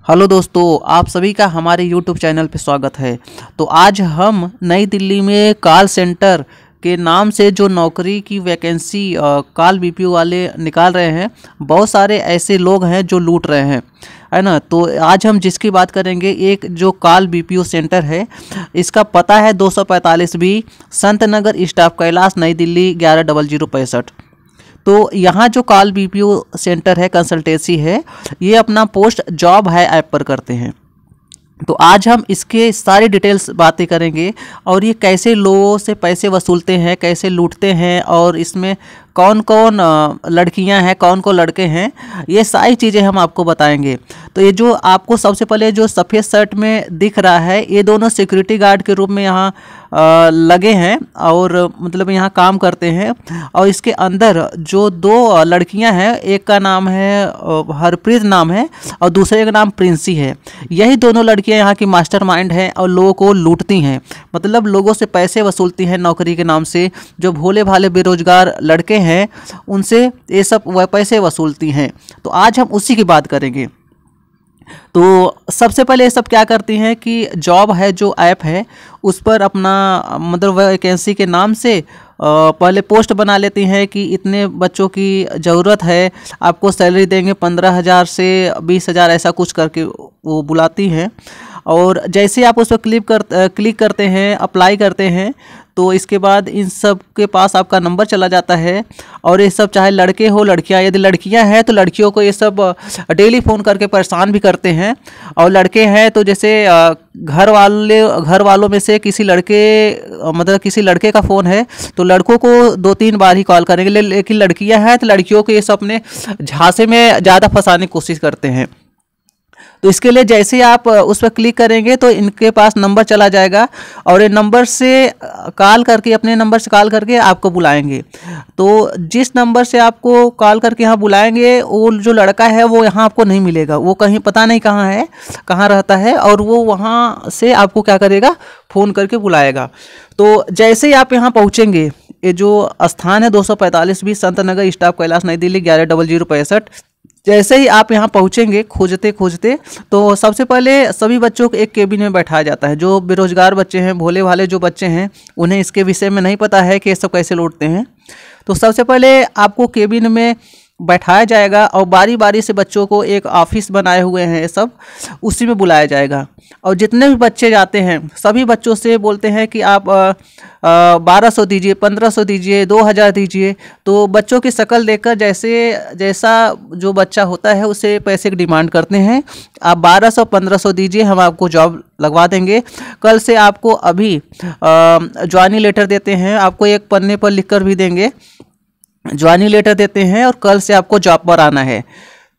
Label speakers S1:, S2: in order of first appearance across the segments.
S1: Hello दोस्तों, आप सभी का हमारे YouTube चैनल पे स्वागत है। तो आज हम नई दिल्ली में कॉल सेंटर के नाम से जो नौकरी की वैकेंसी कॉल बीपीओ वाले निकाल रहे हैं, बहुत सारे ऐसे लोग हैं जो लूट रहे हैं, है ना। तो आज हम जिसकी बात करेंगे, एक जो कॉल बीपीओ सेंटर है, इसका पता है 245 बी संत नगर स्टाफ कैलाश नई दिल्ली 110065। तो यहाँ जो कॉल बीपीओ सेंटर है, कंसल्टेंसी है, ये अपना पोस्ट जॉब है ऐप पर करते हैं। तो आज हम इसके सारी डिटेल्स बातें करेंगे और ये कैसे लोगों से पैसे वसूलते हैं, कैसे लूटते हैं और इसमें कौन कौन लड़कियां हैं, कौन कौन लड़के हैं, ये सारी चीज़ें हम आपको बताएंगे। तो ये जो आपको सबसे पहले जो सफ़ेद शर्ट में दिख रहा है, ये दोनों सिक्योरिटी गार्ड के रूप में यहाँ लगे हैं और मतलब यहाँ काम करते हैं। और इसके अंदर जो दो लड़कियां हैं, एक का नाम है हरप्रीत नाम है और दूसरे का नाम प्रिंसी है। यही दोनों लड़कियां यहाँ की मास्टरमाइंड हैं और लोगों को लूटती हैं, मतलब लोगों से पैसे वसूलती हैं नौकरी के नाम से। जो भोले भाले बेरोजगार लड़के हैं, उनसे ये सब पैसे वसूलती हैं। तो आज हम उसी की बात करेंगे। तो सबसे पहले ये सब क्या करती हैं कि जॉब है जो ऐप है, उस पर अपना मतलब वैकेंसी के नाम से पहले पोस्ट बना लेती हैं कि इतने बच्चों की ज़रूरत है, आपको सैलरी देंगे 15,000 से 20,000, ऐसा कुछ करके वो बुलाती हैं। और जैसे आप उस पर क्लिक करते हैं, अप्लाई करते हैं, तो इसके बाद इन सब के पास आपका नंबर चला जाता है। और ये सब चाहे लड़के हो लड़कियां, यदि लड़कियां हैं तो लड़कियों को ये सब डेली फ़ोन करके परेशान भी करते हैं। और लड़के हैं तो जैसे घर वालों में से किसी लड़के मतलब किसी लड़के का फ़ोन है तो लड़कों को 2-3 बार ही कॉल करेंगे, लेकिन लड़कियां हैं तो लड़कियों को ये सब अपने झांसे में ज़्यादा फंसाने की कोशिश करते हैं। तो इसके लिए जैसे ही आप उस पर क्लिक करेंगे तो इनके पास नंबर चला जाएगा और ये नंबर से कॉल करके, अपने नंबर से कॉल करके आपको बुलाएंगे। तो जिस नंबर से आपको कॉल करके यहाँ बुलाएंगे, वो जो लड़का है वो यहाँ आपको नहीं मिलेगा, वो कहीं पता नहीं कहाँ है, कहाँ रहता है, और वो वहाँ से आपको क्या करेगा, फ़ोन करके बुलाएगा। तो जैसे ही आप यहाँ पहुँचेंगे, ये जो स्थान है 245 बी संत नगर स्टाफ कैलाश नई दिल्ली 110065, जैसे ही आप यहाँ पहुँचेंगे खोजते खोजते, तो सबसे पहले सभी बच्चों को एक केबिन में बैठाया जाता है। जो बेरोजगार बच्चे हैं, भोले भाले जो बच्चे हैं, उन्हें इसके विषय में नहीं पता है कि ये सब कैसे लौटते हैं। तो सबसे पहले आपको केबिन में बैठाया जाएगा और बारी बारी से बच्चों को, एक ऑफिस बनाए हुए हैं ये सब, उसी में बुलाया जाएगा। और जितने भी बच्चे जाते हैं सभी बच्चों से बोलते हैं कि आप 1200 दीजिए, 1500 दीजिए, 2000 दीजिए। तो बच्चों की शक्ल देखकर जैसा जो बच्चा होता है उसे पैसे की डिमांड करते हैं। आप 1200-1500 दीजिए, हम आपको जॉब लगवा देंगे। कल से आपको अभी ज्वाइनिंग लेटर देते हैं, आपको एक पन्ने पर लिख कर भी देंगे, ज्वाइनिंग लेटर देते हैं और कल से आपको जॉब पर आना है।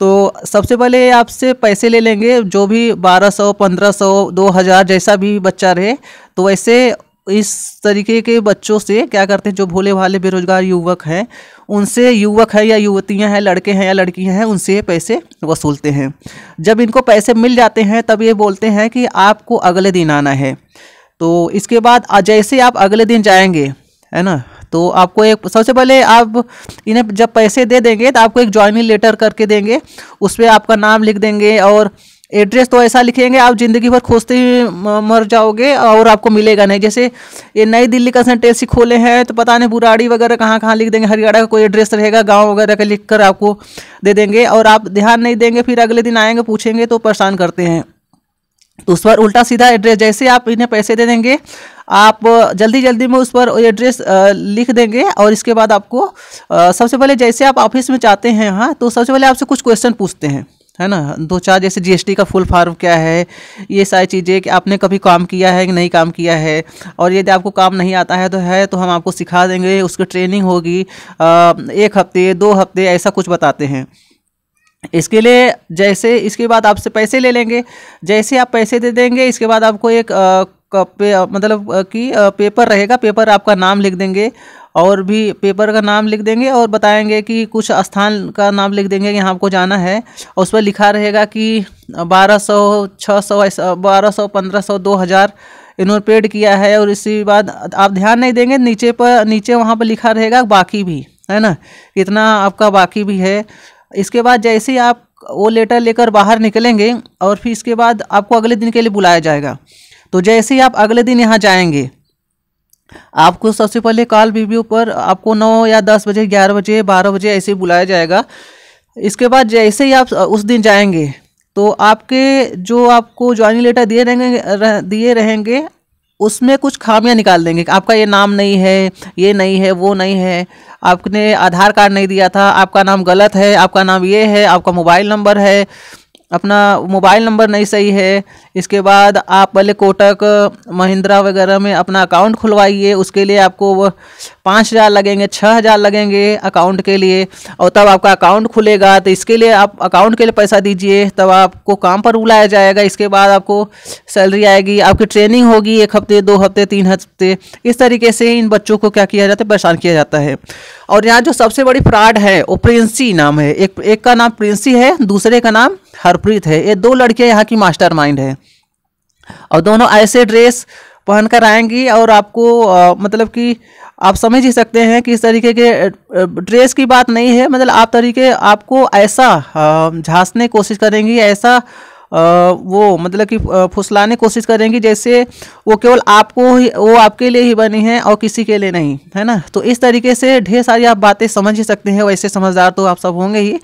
S1: तो सबसे पहले आपसे पैसे ले लेंगे, जो भी 1200, 1500, 2000 जैसा भी बच्चा रहे। तो वैसे इस तरीके के बच्चों से क्या करते हैं, जो भोले भाले बेरोजगार युवक हैं, उनसे, युवक है या युवतियां हैं, लड़के हैं या लड़कियां हैं, उनसे पैसे वसूलते हैं। जब इनको पैसे मिल जाते हैं तब ये बोलते हैं कि आपको अगले दिन आना है। तो इसके बाद जैसे आप अगले दिन जाएंगे, है ना, तो आपको एक, सबसे पहले आप इन्हें जब पैसे दे देंगे तो आपको एक ज्वाइनिंग लेटर करके देंगे, उस पर आपका नाम लिख देंगे और एड्रेस तो ऐसा लिखेंगे आप ज़िंदगी भर खोजते ही मर जाओगे और आपको मिलेगा नहीं। जैसे ये नई दिल्ली कंसल्टेंसी खोले हैं तो पता नहीं बुराड़ी वगैरह कहाँ कहाँ लिख देंगे, हरियाणा का कोई एड्रेस रहेगा, गांव वगैरह का लिख कर आपको दे देंगे और आप ध्यान नहीं देंगे, फिर अगले दिन आएंगे पूछेंगे तो परेशान करते हैं। तो उस पर उल्टा सीधा एड्रेस, जैसे आप इन्हें पैसे दे देंगे, आप जल्दी जल्दी में उस पर एड्रेस लिख देंगे। और इसके बाद आपको सबसे पहले जैसे आप ऑफिस में जाते हैं, हाँ, तो सबसे पहले आपसे कुछ क्वेश्चन पूछते हैं, है ना, 2-4, जैसे जीएसटी का फुल फॉर्म क्या है, ये सारी चीज़ें, कि आपने कभी काम किया है कि नहीं काम किया है। और यदि आपको काम नहीं आता है तो हम आपको सिखा देंगे, उसकी ट्रेनिंग होगी 1 हफ्ते 2 हफ्ते, ऐसा कुछ बताते हैं। इसके लिए जैसे इसके बाद आपसे पैसे ले लेंगे, जैसे आप पैसे दे देंगे, इसके बाद आपको एक पेपर रहेगा, पेपर आपका नाम लिख देंगे और भी पेपर का नाम लिख देंगे और बताएंगे कि कुछ स्थान का नाम लिख देंगे कि यहाँ आपको जाना है। और उस पर लिखा रहेगा कि 1200, 600, 1200, 1500, 2000 इन्होंने पेड किया है। और इसी बाद आप ध्यान नहीं देंगे, नीचे वहाँ पर लिखा रहेगा बाकी भी, है ना, इतना आपका बाकी भी है। इसके बाद जैसे ही आप वो लेटर लेकर बाहर निकलेंगे और फिर इसके बाद आपको अगले दिन के लिए बुलाया जाएगा। तो जैसे ही आप अगले दिन यहाँ जाएंगे, आपको सबसे पहले कॉल बीपीओ पर आपको 9 या 10 बजे, 11 बजे, 12 बजे ऐसे ही बुलाया जाएगा। इसके बाद जैसे ही आप उस दिन जाएंगे तो आपके जो आपको ज्वाइनिंग लेटर दिए रहेंगे उसमें कुछ खामियां निकाल देंगे। आपका ये नाम नहीं है, ये नहीं है, वो नहीं है, आपने आधार कार्ड नहीं दिया था, आपका नाम गलत है, आपका नाम ये है, आपका मोबाइल नंबर है, अपना मोबाइल नंबर नहीं सही है। इसके बाद आप पहले कोटक महिंद्रा वगैरह में अपना अकाउंट खुलवाइए। उसके लिए आपको 5,000 लगेंगे, 6,000 लगेंगे अकाउंट के लिए, और तब आपका अकाउंट खुलेगा। तो इसके लिए आप अकाउंट के लिए पैसा दीजिए, तब आपको काम पर बुलाया जाएगा। इसके बाद आपको सैलरी आएगी, आपकी ट्रेनिंग होगी 1 हफ्ते, 2 हफ्ते, 3 हफ्ते। इस तरीके से इन बच्चों को क्या किया जाता है, परेशान किया जाता है। और यहाँ जो सबसे बड़ी फ्रॉड है वो प्रिंसी नाम है। एक का नाम प्रिंसी है, दूसरे का नाम हरप्रीत है। ये 2 लड़कियां यहाँ की मास्टरमाइंड है, और दोनों ऐसे ड्रेस पहन कर आएंगी और आपको मतलब कि आप समझ ही सकते हैं कि इस तरीके के ड्रेस की बात नहीं है, मतलब आपको ऐसा झांसने की कोशिश करेंगी, ऐसा वो मतलब कि फुसलाने की कोशिश करेंगी जैसे वो केवल वो आपके लिए ही बनी है और किसी के लिए नहीं, है ना। तो इस तरीके से ढेर सारी आप बातें समझ ही सकते हैं। वैसे समझदार तो आप सब होंगे ही।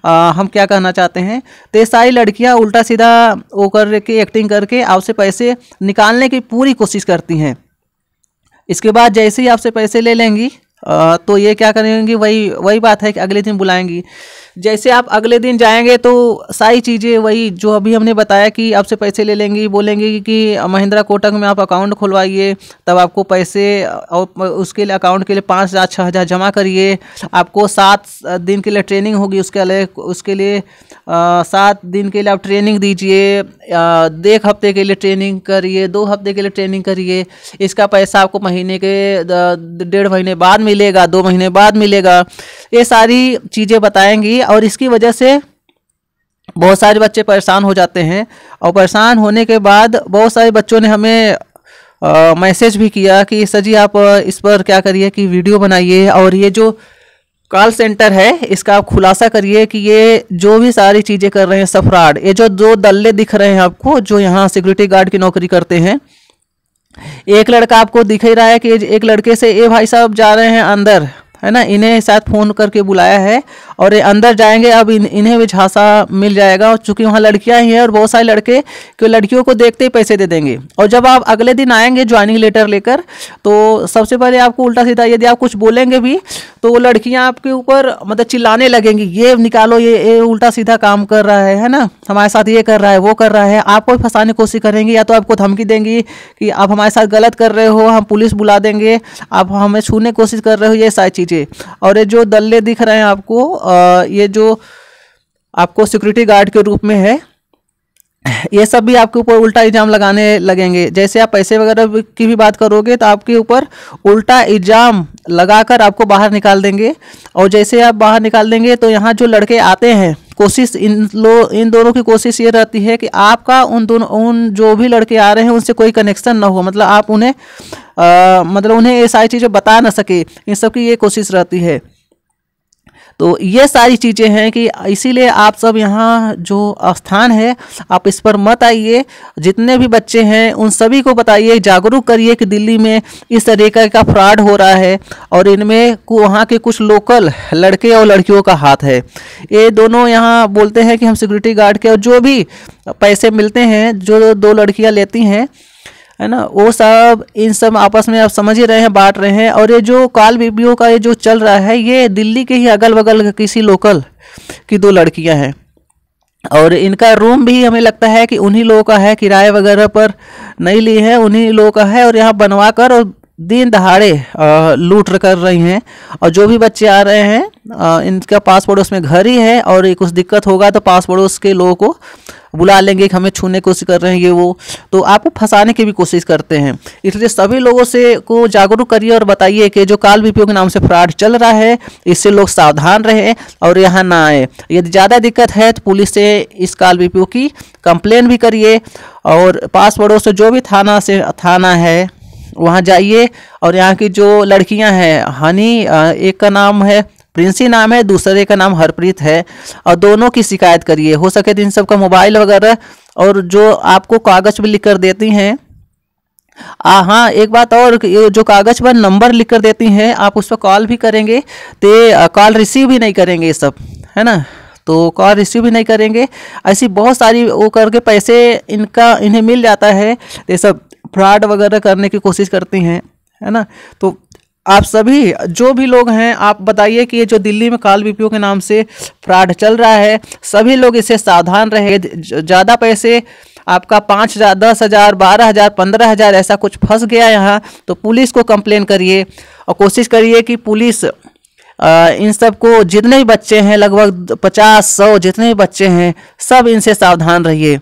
S1: हम क्या कहना चाहते हैं, तो ये सारी लड़कियां उल्टा सीधा वो करके एक्टिंग करके आपसे पैसे निकालने की पूरी कोशिश करती हैं। इसके बाद जैसे ही आपसे पैसे ले लेंगी तो ये क्या करेंगी, वही बात है कि अगले दिन बुलाएंगी। जैसे आप अगले दिन जाएंगे तो सारी चीज़ें वही जो अभी हमने बताया कि आपसे पैसे ले लेंगी, बोलेंगी कि महिंद्रा कोटक में आप अकाउंट खुलवाइए, तब आपको पैसे, और उसके लिए अकाउंट के लिए 5,000 6,000 जमा करिए। आपको 7 दिन के लिए ट्रेनिंग होगी, उसके लिए 7 दिन के लिए आप ट्रेनिंग दीजिए, 1 हफ्ते के लिए ट्रेनिंग करिए, 2 हफ्ते के लिए ट्रेनिंग करिए। इसका पैसा आपको महीने के 1.5 महीने बाद मिलेगा, 2 महीने बाद मिलेगा। ये सारी चीज़ें बताएंगी, और इसकी वजह से बहुत सारे बच्चे परेशान हो जाते हैं। और परेशान होने के बाद बहुत सारे बच्चों ने हमें मैसेज भी किया कि सर जी आप इस पर क्या करिए कि वीडियो बनाइए, और ये जो कॉल सेंटर है इसका आप खुलासा करिए कि ये जो भी सारी चीज़ें कर रहे हैं सब फ्रॉड। ये जो 2 दल्ले दिख रहे हैं आपको, जो यहाँ सिक्योरिटी गार्ड की नौकरी करते हैं, एक लड़का आपको दिख ही रहा है कि एक लड़के से ये भाई साहब जा रहे हैं अंदर, है ना, इन्हें शायद फ़ोन करके बुलाया है और ये अंदर जाएंगे। अब इन्हें भी झांसा मिल जाएगा, और चूंकि वहाँ लड़कियां ही हैं और बहुत सारे लड़के कि लड़कियों को देखते ही पैसे दे देंगे। और जब आप अगले दिन आएंगे ज्वाइनिंग लेटर लेकर, तो सबसे पहले आपको उल्टा सीधा, यदि आप कुछ बोलेंगे भी तो वो लड़कियां आपके ऊपर मतलब चिल्लाने लगेंगी, ये निकालो, ये उल्टा सीधा काम कर रहा है ना, हमारे साथ ये कर रहा है, वो कर रहा है। आपको फंसाने की कोशिश करेंगी, या तो आपको धमकी देंगी कि आप हमारे साथ गलत कर रहे हो, हम पुलिस बुला देंगे, आप हमें छूने की कोशिश कर रहे हो, ये सारी चीज़ें। और ये जो दल्ले दिख रहे हैं आपको, ये जो आपको सिक्योरिटी गार्ड के रूप में है, ये सब भी आपके ऊपर उल्टा इल्ज़ाम लगाने लगेंगे। जैसे आप पैसे वगैरह की भी बात करोगे तो आपके ऊपर उल्टा इल्ज़ाम लगाकर आपको बाहर निकाल देंगे। और जैसे आप बाहर निकाल देंगे तो यहाँ जो लड़के आते हैं, कोशिश इन दोनों की कोशिश ये रहती है कि आपका उन जो भी लड़के आ रहे हैं उनसे कोई कनेक्शन ना हो, मतलब आप उन्हें ये सारी चीज़ें बता ना सके, इन सब की ये कोशिश रहती है। तो ये सारी चीज़ें हैं कि इसीलिए आप सब यहाँ जो स्थान है आप इस पर मत आइए। जितने भी बच्चे हैं उन सभी को बताइए, जागरूक करिए कि दिल्ली में इस तरीके का फ्रॉड हो रहा है, और इनमें वहाँ के कुछ लोकल लड़के और लड़कियों का हाथ है। ये दोनों यहाँ बोलते हैं कि हम सिक्योरिटी गार्ड के, और जो भी पैसे मिलते हैं जो 2 लड़कियाँ लेती हैं, है ना, वो सब इन सब आपस में आप समझ ही रहे हैं, बांट रहे हैं। और ये जो कॉल बीपीओ का ये जो चल रहा है, ये दिल्ली के ही अगल बगल किसी लोकल की 2 लड़कियां हैं, और इनका रूम भी हमें लगता है कि उन्हीं लोगों का है, किराए वगैरह पर नहीं ली है, उन्हीं लोगों का है। और यहाँ बनवा कर और दिन दहाड़े लूट कर रही हैं। और जो भी बच्चे आ रहे हैं इनका पास पड़ोस में घर ही है, और कुछ दिक्कत होगा तो पास पड़ोस के लोगों को बुला लेंगे कि हमें छूने की कोशिश कर रहे हैं ये वो, तो आपको फंसाने की भी कोशिश करते हैं। इसलिए सभी लोगों से को जागरूक करिए और बताइए कि जो कॉल बीपीओ के नाम से फ्रॉड चल रहा है इससे लोग सावधान रहें और यहाँ ना आए। यदि ज़्यादा दिक्कत है तो पुलिस से इस कॉल बीपीओ की कंप्लेन भी करिए, और पास पड़ोस से जो भी थाना है वहाँ जाइए। और यहाँ की जो लड़कियाँ हैं, हनी, एक का नाम है प्रिंसी नाम है, दूसरे का नाम हरप्रीत है, और दोनों की शिकायत करिए। हो सके तो इन सब का मोबाइल वगैरह और जो आपको कागज भी लिख कर देती हैं, हाँ एक बात और, ये जो कागज पर नंबर लिख कर देती हैं आप उस पर कॉल भी करेंगे तो कॉल रिसीव भी नहीं करेंगे, ये सब है ना, तो कॉल रिसीव भी नहीं करेंगे। ऐसी बहुत सारी वो करके पैसे इन्हें मिल जाता है, ये सब फ्रॉड वगैरह करने की कोशिश करती हैं, है ना। तो आप सभी जो भी लोग हैं आप बताइए कि ये जो दिल्ली में कॉल बीपीओ के नाम से फ्रॉड चल रहा है, सभी लोग इससे सावधान रहे। ज़्यादा पैसे आपका 5,000, 10,000, 12,000, 15,000 ऐसा कुछ फंस गया यहाँ, तो पुलिस को कंप्लेन करिए और कोशिश करिए कि पुलिस इन सब को, जितने भी बच्चे हैं लगभग 50-100 जितने भी बच्चे हैं सब इनसे सावधान रहिए।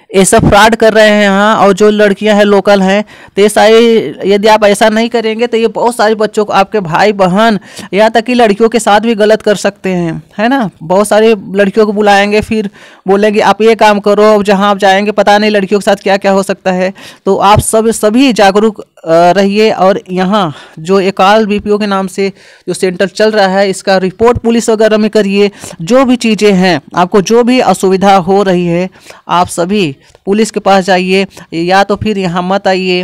S1: ये सब फ्रॉड कर रहे हैं यहाँ, और जो लड़कियां हैं लोकल हैं तो ये सारी, यदि आप ऐसा नहीं करेंगे तो ये बहुत सारे बच्चों को, आपके भाई बहन, यहाँ तक कि लड़कियों के साथ भी गलत कर सकते हैं, है ना। बहुत सारी लड़कियों को बुलाएंगे, फिर बोलेंगे आप ये काम करो, जहाँ आप जाएंगे पता नहीं लड़कियों के साथ क्या क्या हो सकता है। तो आप सभी जागरूक रहिए, और यहाँ जो ये कॉल बीपीओ के नाम से जो सेंटर चल रहा है इसका रिपोर्ट पुलिस वगैरह में करिए। जो भी चीज़ें हैं, आपको जो भी असुविधा हो रही है, आप सभी पुलिस के पास जाइए, या तो फिर यहाँ मत आइए,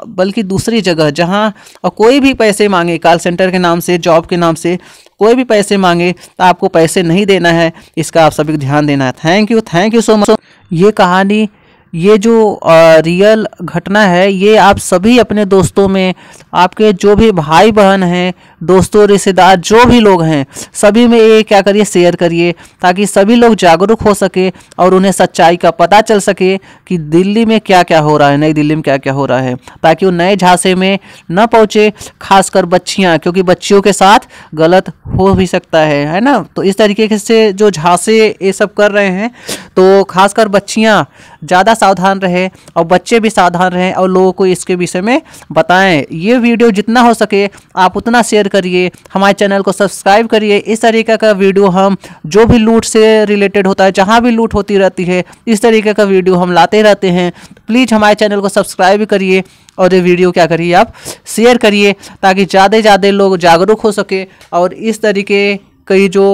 S1: बल्कि दूसरी जगह जहाँ कोई भी पैसे मांगे, कॉल सेंटर के नाम से, जॉब के नाम से कोई भी पैसे मांगे तो आपको पैसे नहीं देना है, इसका आप सभी को ध्यान देना है। Thank you so much. ये कहानी, ये जो रियल घटना है, ये आप सभी अपने दोस्तों में, आपके जो भी भाई बहन हैं, दोस्तों रिश्तेदार जो भी लोग हैं, सभी में ये क्या करिए, शेयर करिए, ताकि सभी लोग जागरूक हो सके और उन्हें सच्चाई का पता चल सके कि दिल्ली में क्या क्या हो रहा है, नई दिल्ली में क्या क्या हो रहा है, ताकि वो नए झांसे में न पहुँचे, खासकर बच्चियाँ, क्योंकि बच्चियों के साथ गलत हो भी सकता है ना। तो इस तरीके से जो झांसे ये सब कर रहे हैं, तो खासकर बच्चियाँ ज़्यादा सावधान रहे और बच्चे भी सावधान रहें, और लोगों को इसके विषय में बताएं। ये वीडियो जितना हो सके आप उतना शेयर करिए, हमारे चैनल को सब्सक्राइब करिए। इस तरीके का वीडियो हम, जो भी लूट से रिलेटेड होता है, जहाँ भी लूट होती रहती है, इस तरीके का वीडियो हम लाते रहते हैं। प्लीज़ हमारे चैनल को सब्सक्राइब करिए, और ये वीडियो क्या करिए, आप शेयर करिए, ताकि ज़्यादा से ज़्यादा लोग जागरूक हो सके, और इस तरीके कई जो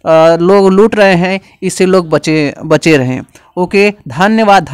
S1: लोग लूट रहे हैं इससे लोग बचे रहें। ओके, धन्यवाद।